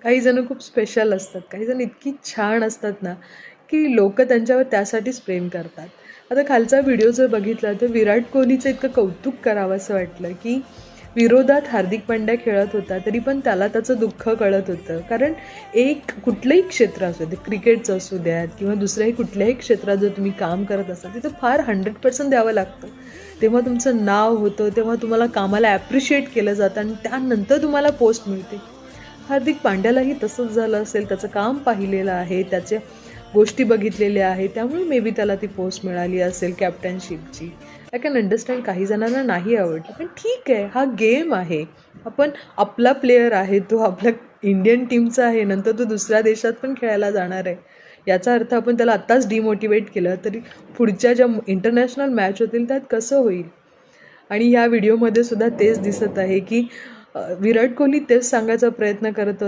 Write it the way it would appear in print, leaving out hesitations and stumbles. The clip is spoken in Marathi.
काही जण खूप स्पेशल असतात, काही जण इतकी छान असतात ना, की लोकं त्यांच्यावर त्यासाठीच प्रेम करतात. आता खालचा व्हिडिओ जर बघितला तर विराट कोहलीचं इतकं कौतुक करावंसं वाटलं, की विरोधात हार्दिक पांड्या खेळत होता, तरी पण त्याला त्याचं दुःख कळत होतं. कारण एक कुठलंही क्षेत्र असू दे, क्रिकेटचं असू द्यात किंवा दुसऱ्याही कुठल्याही क्षेत्रात जर तुम्ही काम करत असाल, तिथं फार 100% द्यावं लागतं. तेव्हा तुमचं नाव होतं, तेव्हा तुम्हाला कामाला ॲप्रिशिएट केलं जातं आणि त्यानंतर तुम्हाला पोस्ट मिळते. हार्दिक पांड्यालाही तसंच झालं असेल. त्याचं काम पाहिलेलं आहे, त्याच्या गोष्टी बघितलेल्या आहेत. त्यामुळे मे बी त्याला ती पोस्ट मिळाली असेल कॅप्टनशिपची. आय कॅन अंडरस्टँड काही जणांना नाही आवडलं. पण ठीक आहे, हा गेम आहे. आपण आपला प्लेयर आहे, तो आपल्या इंडियन टीमचा आहे. नंतर तो दुसऱ्या देशात पण खेळायला जाणार आहे. याचा अर्थ आपण त्याला आत्ताच डिमोटिवेट केलं, तरी पुढच्या ज्या इंटरनॅशनल मॅच होतील त्यात कसं होईल? आणि ह्या व्हिडिओमध्ये सुद्धा तेच दिसत आहे, की विराट कोहली तेच सांगायचा प्रयत्न करत